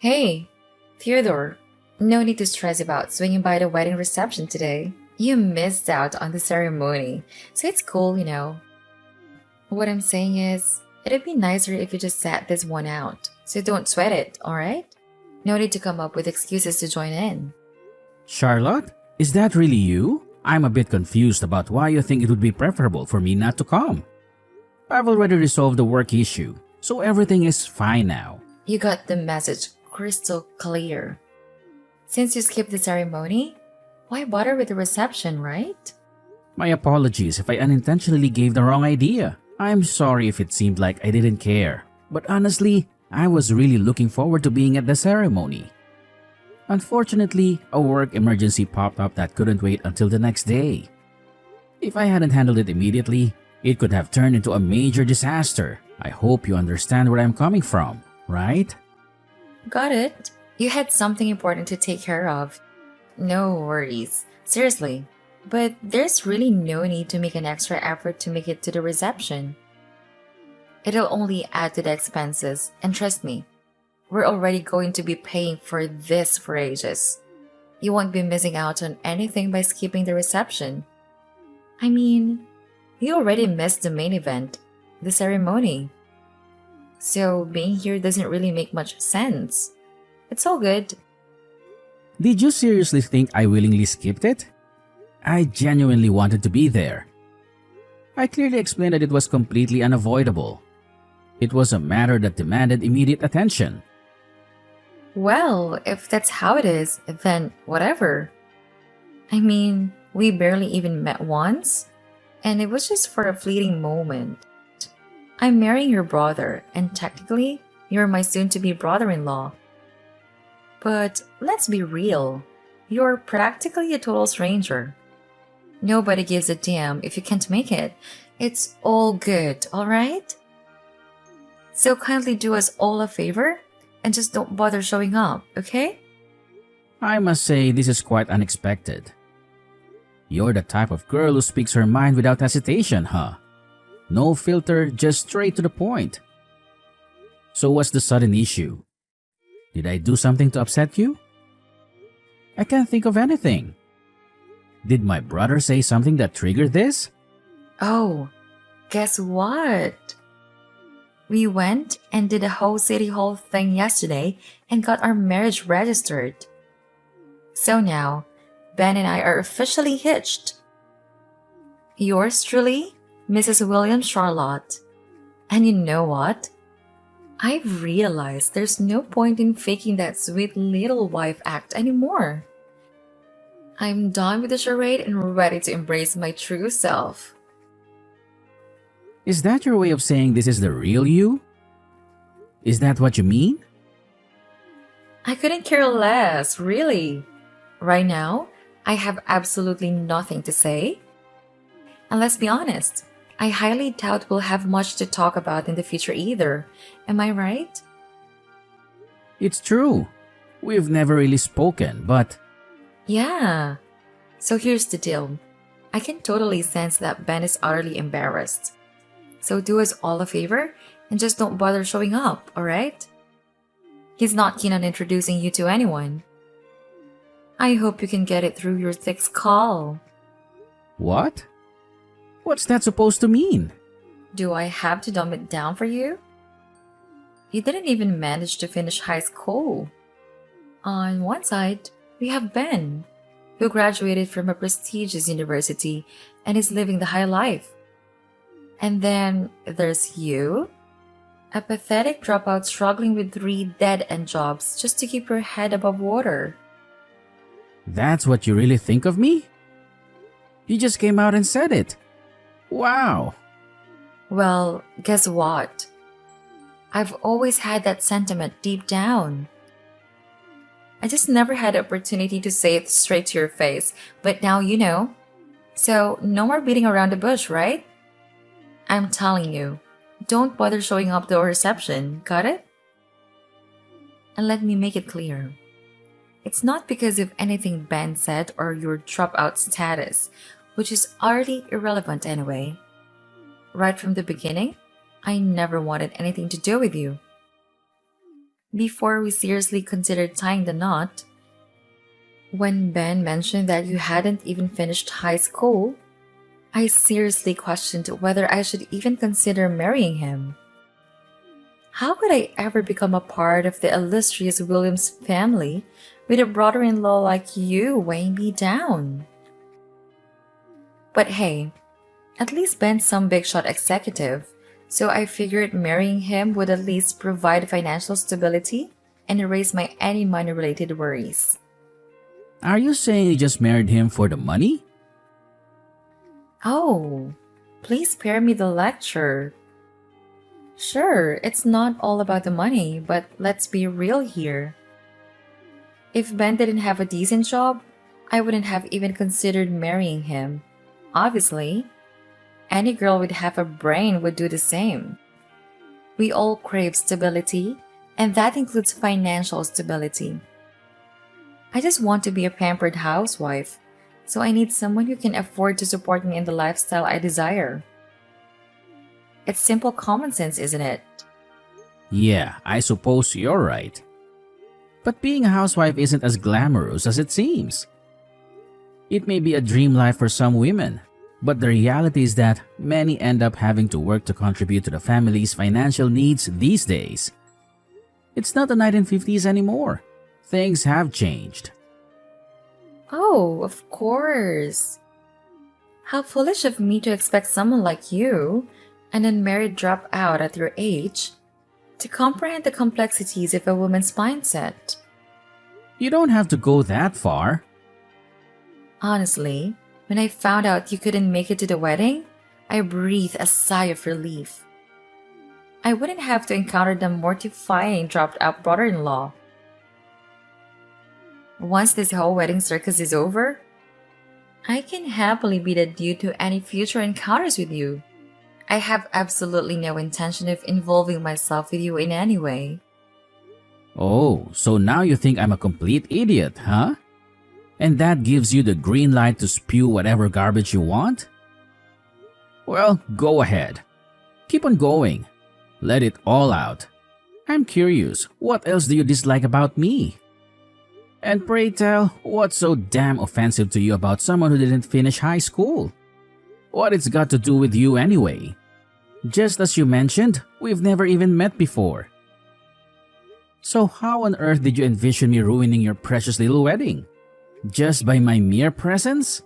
Hey, Theodore, no need to stress about swinging by the wedding reception today. You missed out on the ceremony, so it's cool. What I'm saying is, it'd be nicer if you just sat this one out, so don't sweat it, alright? No need to come up with excuses to join in. Charlotte, is that really you? I'm a bit confused about why you think it would be preferable for me not to come. I've already resolved the work issue, so everything is fine now. You got the message crystal clear. Since you skipped the ceremony, why bother with the reception, right? My apologies if I unintentionally gave the wrong idea. I'm sorry if it seemed like I didn't care, but honestly, I was really looking forward to being at the ceremony. Unfortunately, a work emergency popped up that couldn't wait until the next day. If I hadn't handled it immediately, it could have turned into a major disaster. I hope you understand where I'm coming from, right? Got it. You had something important to take care of. No worries. Seriously. But there's really no need to make an extra effort to make it to the reception. It'll only add to the expenses, and trust me, we're already going to be paying for this for ages. You won't be missing out on anything by skipping the reception. I mean, you already missed the main event, the ceremony. So being here doesn't really make much sense. It's all good. Did you seriously think I willingly skipped it? I genuinely wanted to be there. I clearly explained that it was completely unavoidable. It was a matter that demanded immediate attention. Well, if that's how it is, then whatever. I mean, we barely even met once, and it was just for a fleeting moment. I'm marrying your brother, and technically, you're my soon to be brother in law. But let's be real, you're practically a total stranger. Nobody gives a damn if you can't make it. It's all good, alright? So kindly do us all a favor and just don't bother showing up, okay? I must say this is quite unexpected. You're the type of girl who speaks her mind without hesitation, huh? No filter, just straight to the point. So what's the sudden issue? Did I do something to upset you? I can't think of anything. Did my brother say something that triggered this? Oh, guess what? We went and did a whole city hall thing yesterday and got our marriage registered. So now, Ben and I are officially hitched. Yours truly, Mrs. William Charlotte. And you know what? I've realized there's no point in faking that sweet little wife act anymore. I'm done with the charade and ready to embrace my true self. Is that your way of saying this is the real you? Is that what you mean? I couldn't care less, really. Right now, I have absolutely nothing to say. And let's be honest, I highly doubt we'll have much to talk about in the future either. Am I right? It's true. We've never really spoken, but Yeah. So here's the deal. I can totally sense that Ben is utterly embarrassed. So do us all a favor and just don't bother showing up, alright? He's not keen on introducing you to anyone. I hope you can get it through your thick skull. what? What's that supposed to mean? Do I have to dumb it down for you? You didn't even manage to finish high school. On one side, we have Ben, who graduated from a prestigious university and is living the high life. And then there's you, a pathetic dropout struggling with 3 dead-end jobs just to keep your head above water. That's what you really think of me? You just came out and said it. Wow. Well, guess what? I've always had that sentiment deep down. I just never had the opportunity to say it straight to your face, but now you know. So, no more beating around the bush, right? I'm telling you, don't bother showing up to our reception, got it? And let me make it clear. It's not because of anything Ben said or your dropout status, which is utterly irrelevant anyway. Right from the beginning, I never wanted anything to do with you. before we seriously considered tying the knot. When Ben mentioned that you hadn't even finished high school, I seriously questioned whether I should even consider marrying him. How could I ever become a part of the illustrious Williams family with a brother in law like you weighing me down? But hey, at least Ben's some big shot executive, so I figured marrying him would at least provide financial stability and erase my any money related worries. Are you saying you just married him for the money? Oh, please spare me the lecture. Sure, it's not all about the money, but let's be real here. If Ben didn't have a decent job, I wouldn't have even considered marrying him. Obviously, any girl with half a brain would do the same. We all crave stability, and that includes financial stability. I just want to be a pampered housewife, so I need someone who can afford to support me in the lifestyle I desire. It's simple common sense, isn't it? Yeah, I suppose you're right. But being a housewife isn't as glamorous as it seems. It may be a dream life for some women, but the reality is that many end up having to work to contribute to the family's financial needs these days. It's not the 1950s anymore. Things have changed. Oh, of course. How foolish of me to expect someone like you, an unmarried dropout at your age, to comprehend the complexities of a woman's mindset. You don't have to go that far. Honestly, when I found out you couldn't make it to the wedding, I breathed a sigh of relief. I wouldn't have to encounter the mortifying dropped out brother in law. Once this whole wedding circus is over, I can happily be the dude to any future encounters with you. I have absolutely no intention of involving myself with you in any way. Oh, so now you think I'm a complete idiot, huh? And that gives you the green light to spew whatever garbage you want? Well, go ahead. Keep on going. Let it all out. I'm curious, what else do you dislike about me? And pray tell, what's so damn offensive to you about someone who didn't finish high school? What it's got to do with you anyway? Just as you mentioned, we've never even met before. So how on earth did you envision me ruining your precious little wedding? Just by my mere presence?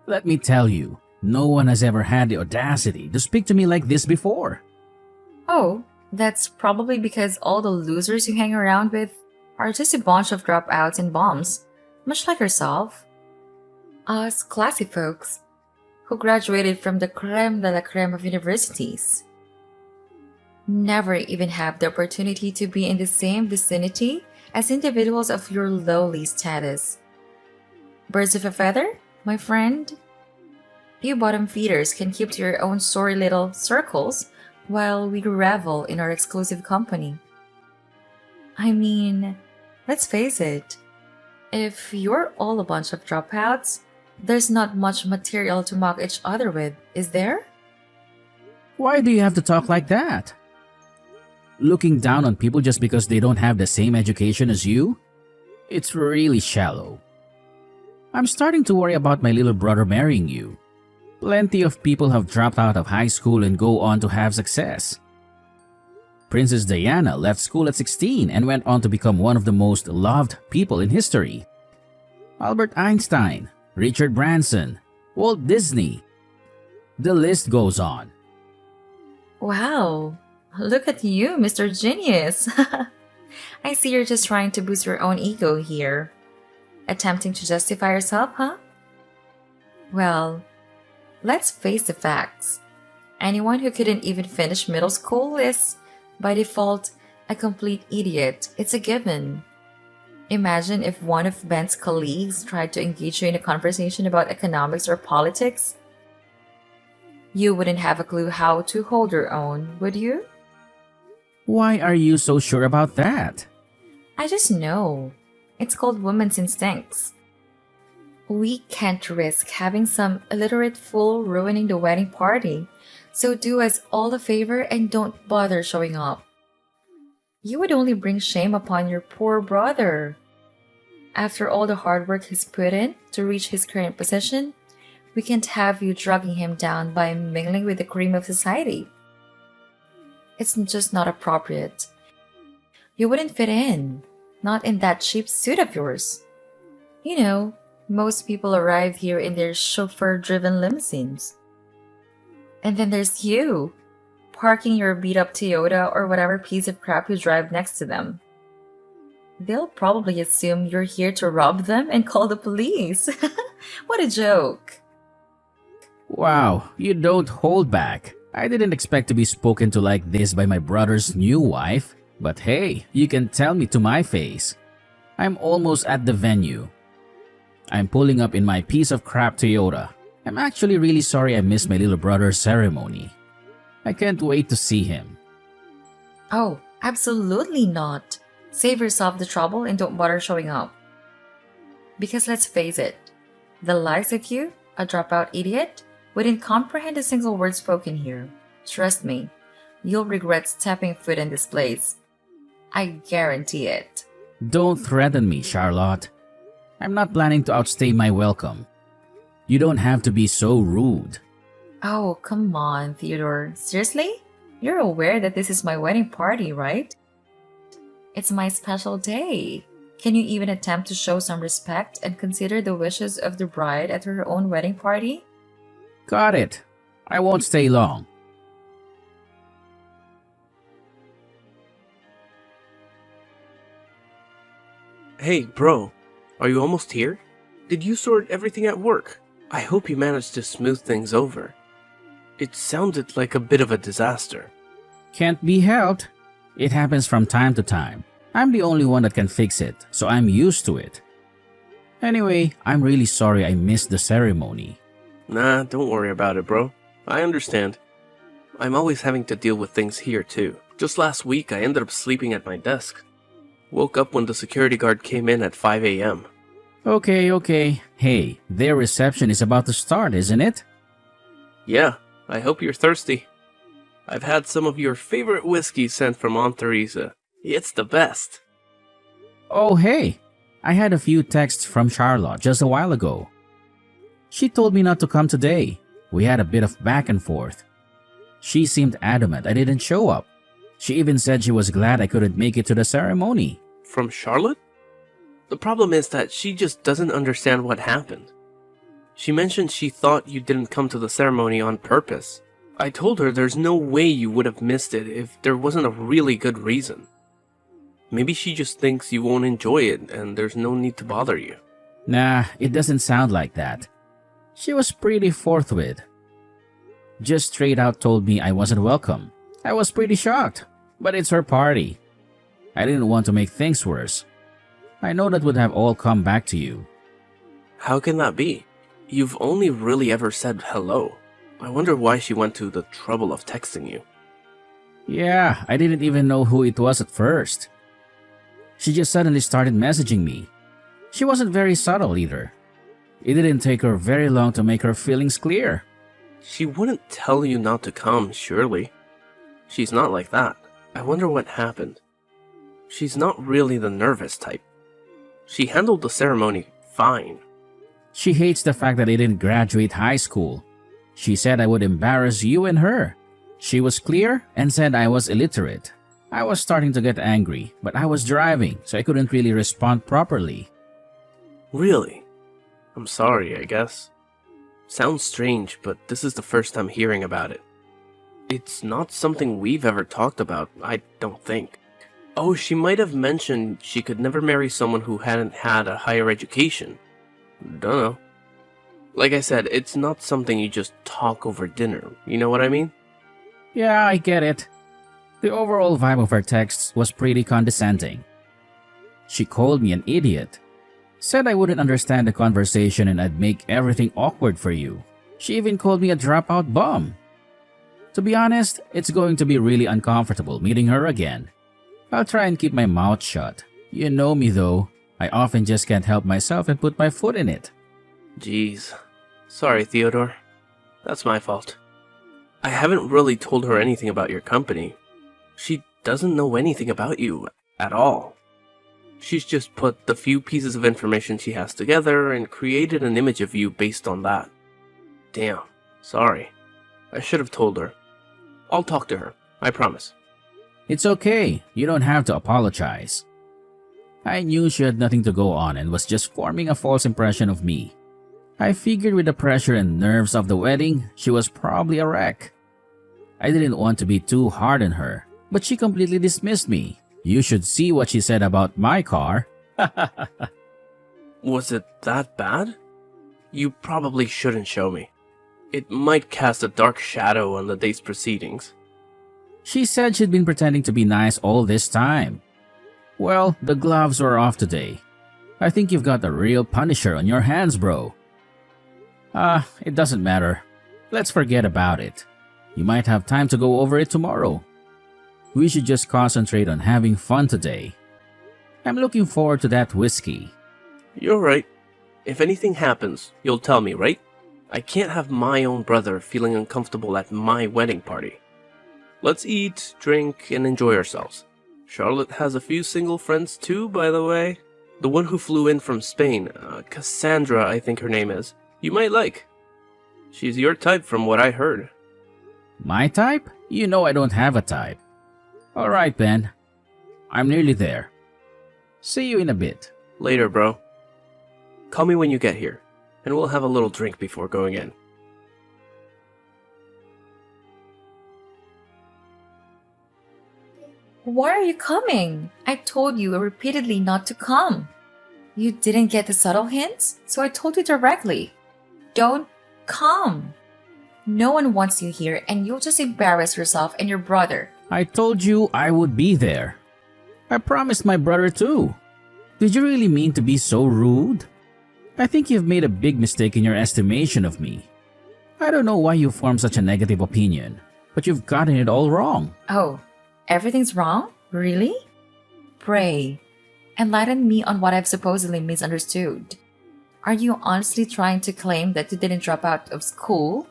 Let me tell you, no one has ever had the audacity to speak to me like this before. Oh, that's probably because all the losers you hang around with are just a bunch of dropouts and bums, much like yourself. Us classy folks who graduated from the creme de la creme of universities never even have the opportunity to be in the same vicinity as individuals of your lowly status. Birds of a feather, my friend? You bottom feeders can keep to your own sorry little circles while we revel in our exclusive company. I mean, let's face it, if you're all a bunch of dropouts, there's not much material to mock each other with, is there? Why do you have to talk like that? Looking down on people just because they don't have the same education as you? It's really shallow. I'm starting to worry about my little brother marrying you. Plenty of people have dropped out of high school and go on to have success. Princess Diana left school at 16 and went on to become one of the most loved people in history. Albert Einstein, Richard Branson, Walt Disney. The list goes on. Wow, look at you, Mr. Genius. I see you're just trying to boost your own ego here. Attempting to justify yourself, huh? Well, let's face the facts. Anyone who couldn't even finish middle school is, by default, a complete idiot. It's a given. Imagine if one of Ben's colleagues tried to engage you in a conversation about economics or politics. You wouldn't have a clue how to hold your own, would you? Why are you so sure about that? I just know. It's called women's instincts. We can't risk having some illiterate fool ruining the wedding party, so do us all a favor and don't bother showing up. You would only bring shame upon your poor brother. After all the hard work he's put in to reach his current position, we can't have you dragging him down by mingling with the cream of society. It's just not appropriate. You wouldn't fit in, not in that cheap suit of yours. You know, most people arrive here in their chauffeur driven limousines. And then there's you, parking your beat up Toyota or whatever piece of crap you drive next to them. They'll probably assume you're here to rob them and call the police. What a joke. Wow, you don't hold back. I didn't expect to be spoken to like this by my brother's new wife, but hey, you can tell me to my face. I'm almost at the venue. I'm pulling up in my piece of crap Toyota. I'm actually really sorry I missed my little brother's ceremony. I can't wait to see him. Oh, absolutely not. Save yourself the trouble and don't bother showing up. Because let's face it, the likes of you, a dropout idiot, wouldn't comprehend a single word spoken here. Trust me, you'll regret stepping foot in this place. I guarantee it. Don't threaten me, Charlotte. I'm not planning to outstay my welcome. You don't have to be so rude. Oh, come on, Theodore. Seriously? You're aware that this is my wedding party, right? It's my special day. Can you even attempt to show some respect and consider the wishes of the bride at her own wedding party? Got it. I won't stay long. Hey, bro. Are you almost here? Did you sort everything at work? I hope you managed to smooth things over. It sounded like a bit of a disaster. Can't be helped. It happens from time to time. I'm the only one that can fix it, so I'm used to it. Anyway, I'm really sorry I missed the ceremony. Nah, don't worry about it, bro. I understand. I'm always having to deal with things here, too. Just last week, I ended up sleeping at my desk. Woke up when the security guard came in at 5 a.m. Okay. Hey, their reception is about to start, isn't it? Yeah, I hope you're thirsty. I've had some of your favorite whiskey sent from Aunt Teresa. It's the best. Oh, hey. I had a few texts from Charlotte just a while ago. She told me not to come today. We had a bit of back and forth. She seemed adamant I didn't show up. She even said she was glad I couldn't make it to the ceremony. From Charlotte? The problem is that she just doesn't understand what happened. She mentioned she thought you didn't come to the ceremony on purpose. I told her there's no way you would have missed it if there wasn't a really good reason. Maybe she just thinks you won't enjoy it and there's no need to bother you. Nah, it doesn't sound like that. She was pretty forthwith. Just straight out told me I wasn't welcome. I was pretty shocked, but it's her party. I didn't want to make things worse. I know that would have all come back to you. How can that be? You've only really ever said hello. I wonder why she went to the trouble of texting you. Yeah, I didn't even know who it was at first. She just suddenly started messaging me. She wasn't very subtle either. It didn't take her very long to make her feelings clear. She wouldn't tell you not to come, surely. She's not like that. I wonder what happened. She's not really the nervous type. She handled the ceremony fine. She hates the fact that I didn't graduate high school. She said I would embarrass you and her. She was clear and said I was illiterate. I was starting to get angry, but I was driving, so I couldn't really respond properly. Really? I'm sorry, I guess. Sounds strange, but this is the first time hearing about it. It's not something we've ever talked about, I don't think. Oh, she might have mentioned she could never marry someone who hadn't had a higher education. Dunno. Like I said, it's not something you just talk over dinner, you know what I mean? Yeah, I get it. The overall vibe of her texts was pretty condescending. She called me an idiot. Said I wouldn't understand the conversation and I'd make everything awkward for you. She even called me a dropout bum. To be honest, it's going to be really uncomfortable meeting her again. I'll try and keep my mouth shut. You know me though. I often just can't help myself and put my foot in it. Jeez. Sorry, Theodore. That's my fault. I haven't really told her anything about your company. She doesn't know anything about you at all. She's just put the few pieces of information she has together and created an image of you based on that. Damn, sorry. I should have told her. I'll talk to her, I promise. It's okay, you don't have to apologize. I knew she had nothing to go on and was just forming a false impression of me. I figured with the pressure and nerves of the wedding, she was probably a wreck. I didn't want to be too hard on her, but she completely dismissed me. You should see what she said about my car. Was it that bad? You probably shouldn't show me. It might cast a dark shadow on the day's proceedings. She said she'd been pretending to be nice all this time. Well, the gloves were off today. I think you've got a real punisher on your hands, bro. It doesn't matter. Let's forget about it. You might have time to go over it tomorrow. We should just concentrate on having fun today. I'm looking forward to that whiskey. You're right. If anything happens, you'll tell me, right? I can't have my own brother feeling uncomfortable at my wedding party. Let's eat, drink, and enjoy ourselves. Charlotte has a few single friends too, by the way. The one who flew in from Spain, Cassandra, I think her name is. You might like. She's your type from what I heard. My type? You know I don't have a type. Alright, Ben. I'm nearly there. See you in a bit. Later, bro. Call me when you get here, and we'll have a little drink before going in. Why are you coming? I told you repeatedly not to come. You didn't get the subtle hints, so I told you directly. Don't come. No one wants you here, and you'll just embarrass yourself and your brother. I told you I would be there. I promised my brother too. Did you really mean to be so rude? I think you've made a big mistake in your estimation of me. I don't know why you formed such a negative opinion, but you've gotten it all wrong. Oh, everything's wrong? Really? Pray, enlighten me on what I've supposedly misunderstood. Are you honestly trying to claim that you didn't drop out of school?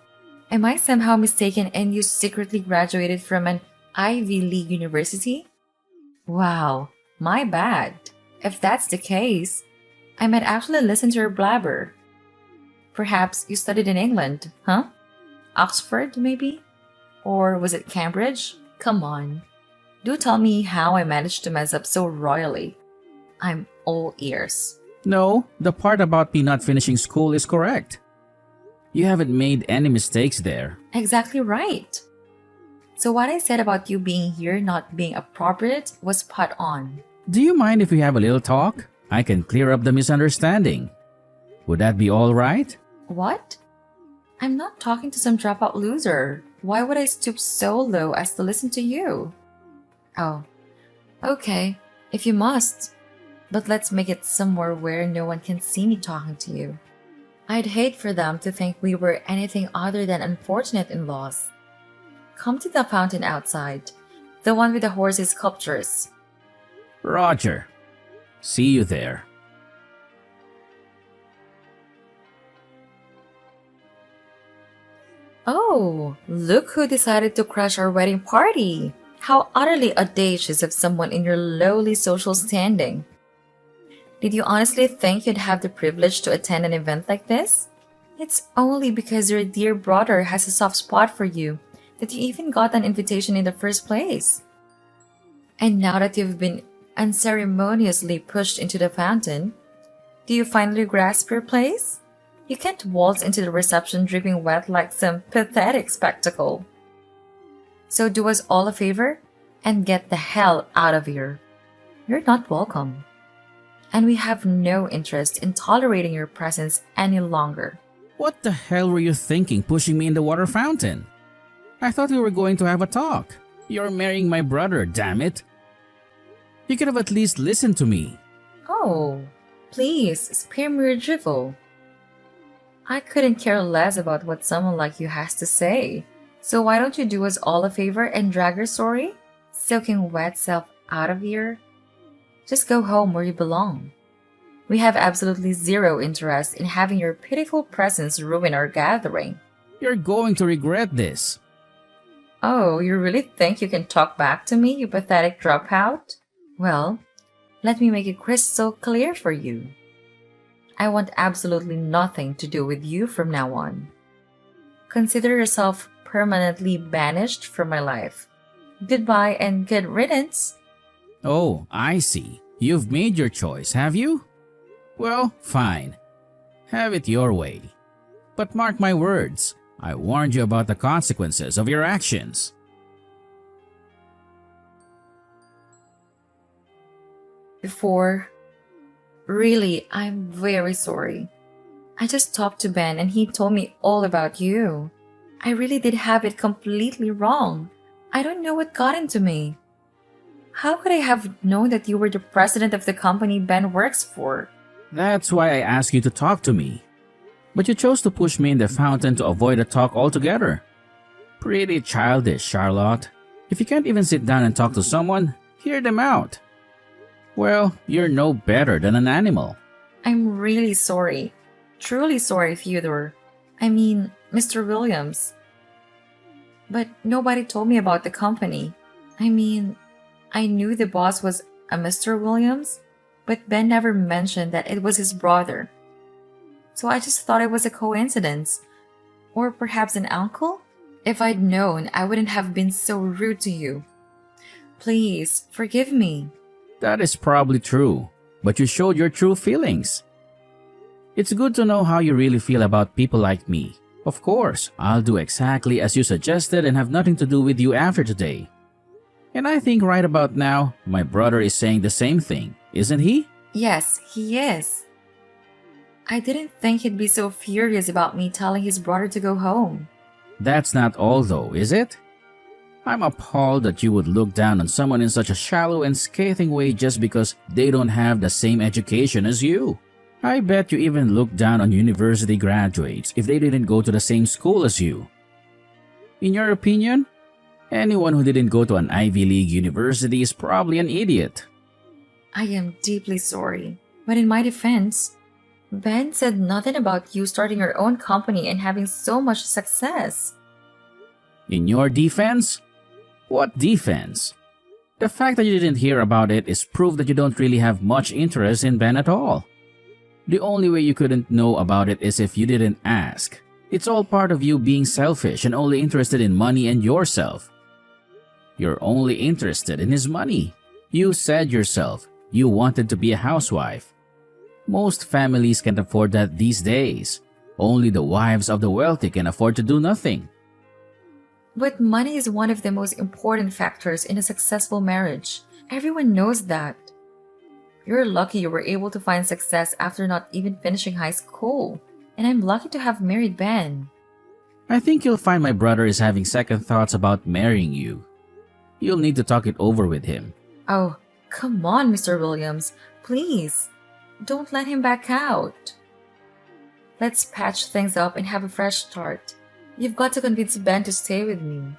Am I somehow mistaken and you secretly graduated from an Ivy League university? Wow, my bad. If that's the case, I might actually listen to your blabber. Perhaps you studied in England, huh? Oxford, maybe? Or was it Cambridge? Come on. Do tell me how I managed to mess up so royally. I'm all ears. No, the part about me not finishing school is correct. You haven't made any mistakes there. Exactly right. So what I said about you being here not being appropriate was spot on. Do you mind if we have a little talk? I can clear up the misunderstanding. Would that be all right? What? I'm not talking to some dropout loser. Why would I stoop so low as to listen to you? Oh, okay, if you must. But let's make it somewhere where no one can see me talking to you. I'd hate for them to think we were anything other than unfortunate in-laws. Come to the fountain outside, the one with the horses' sculptures. Roger. See you there. Oh, look who decided to crash our wedding party. How utterly audacious of someone in your lowly social standing. Did you honestly think you'd have the privilege to attend an event like this? It's only because your dear brother has a soft spot for you that you even got an invitation in the first place. And now that you've been unceremoniously pushed into the fountain, do you finally grasp your place? You can't waltz into the reception dripping wet like some pathetic spectacle. So do us all a favor and get the hell out of here. You're not welcome. And we have no interest in tolerating your presence any longer. What the hell were you thinking pushing me in the water fountain? I thought we were going to have a talk. You're marrying my brother, damn it. You could have at least listened to me. Oh, please spare me your drivel. I couldn't care less about what someone like you has to say. So why don't you do us all a favor and drag your story, soaking wet self out of here? Just go home where you belong. We have absolutely zero interest in having your pitiful presence ruin our gathering. You're going to regret this. Oh, you really think you can talk back to me, you pathetic dropout? Well, let me make it crystal clear for you. I want absolutely nothing to do with you from now on. Consider yourself permanently banished from my life. Goodbye and good riddance. Oh, I see. You've made your choice, have you? Well, fine. Have it your way. But mark my words, I warned you about the consequences of your actions. Before, really, I'm very sorry. I just talked to Ben and he told me all about you. I really did have it completely wrong. I don't know what got into me. How could I have known that you were the president of the company Ben works for? That's why I asked you to talk to me. But you chose to push me in the fountain to avoid a talk altogether. Pretty childish, Charlotte. If you can't even sit down and talk to someone, hear them out. Well, you're no better than an animal. I'm really sorry. Truly sorry, Theodore. I mean, Mr. Williams. But nobody told me about the company. I mean, I knew the boss was a Mr. Williams, but Ben never mentioned that it was his brother. So I just thought it was a coincidence. Or perhaps an uncle? If I'd known, I wouldn't have been so rude to you. Please, forgive me. That is probably true, but you showed your true feelings. It's good to know how you really feel about people like me. Of course, I'll do exactly as you suggested and have nothing to do with you after today. And I think right about now, my brother is saying the same thing, isn't he? Yes, he is. I didn't think he'd be so furious about me telling his brother to go home. That's not all though, is it? I'm appalled that you would look down on someone in such a shallow and scathing way just because they don't have the same education as you. I bet you even look down on university graduates if they didn't go to the same school as you. In your opinion, anyone who didn't go to an Ivy League university is probably an idiot. I am deeply sorry, but in my defense, Ben said nothing about you starting your own company and having so much success. In your defense? What defense? The fact that you didn't hear about it is proof that you don't really have much interest in Ben at all. The only way you couldn't know about it is if you didn't ask. It's all part of you being selfish and only interested in money and yourself. You're only interested in his money. You said yourself you wanted to be a housewife. Most families can't afford that these days. Only the wives of the wealthy can afford to do nothing. But money is one of the most important factors in a successful marriage. Everyone knows that. You're lucky you were able to find success after not even finishing high school. And I'm lucky to have married Ben. I think you'll find my brother is having second thoughts about marrying you. You'll need to talk it over with him. Oh, come on, Mr. Williams. Please, don't let him back out. Let's patch things up and have a fresh start. You've got to convince Ben to stay with me.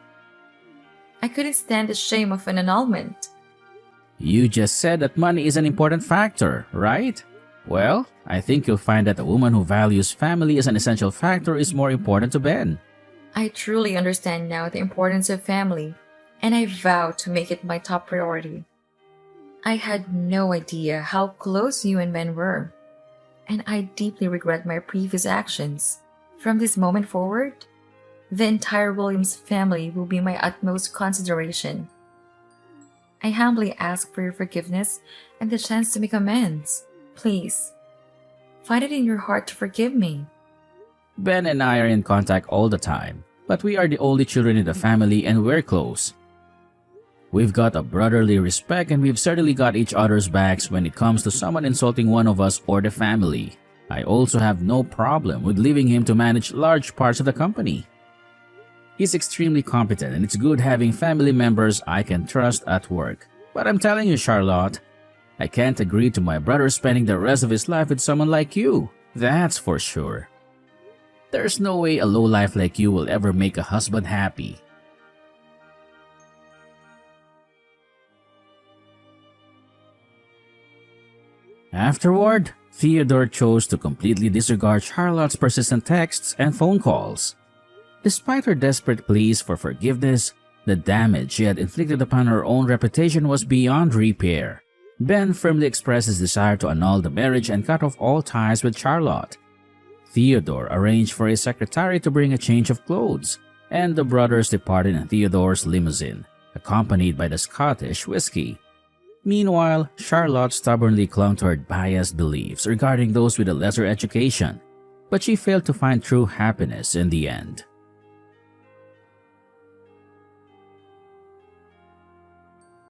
I couldn't stand the shame of an annulment. You just said that money is an important factor, right? Well, I think you'll find that a woman who values family as an essential factor is more important to Ben. I truly understand now the importance of family, and I vow to make it my top priority. I had no idea how close you and Ben were, and I deeply regret my previous actions. From this moment forward, the entire Williams family will be my utmost consideration. I humbly ask for your forgiveness and the chance to make amends. Please, find it in your heart to forgive me. Ben and I are in contact all the time, but we are the only children in the family and we're close. We've got a brotherly respect and we've certainly got each other's backs when it comes to someone insulting one of us or the family. I also have no problem with leaving him to manage large parts of the company. He's extremely competent and it's good having family members I can trust at work. But I'm telling you, Charlotte, I can't agree to my brother spending the rest of his life with someone like you. That's for sure. There's no way a lowlife like you will ever make a husband happy. Afterward, Theodore chose to completely disregard Charlotte's persistent texts and phone calls. Despite her desperate pleas for forgiveness, The damage she had inflicted upon her own reputation was beyond repair. Ben firmly expressed his desire to annul the marriage and cut off all ties with Charlotte. Theodore arranged for his secretary to bring a change of clothes, and the brothers departed in Theodore's limousine, accompanied by the Scottish whiskey. Meanwhile, Charlotte stubbornly clung to her biased beliefs regarding those with a lesser education, but she failed to find true happiness in the end.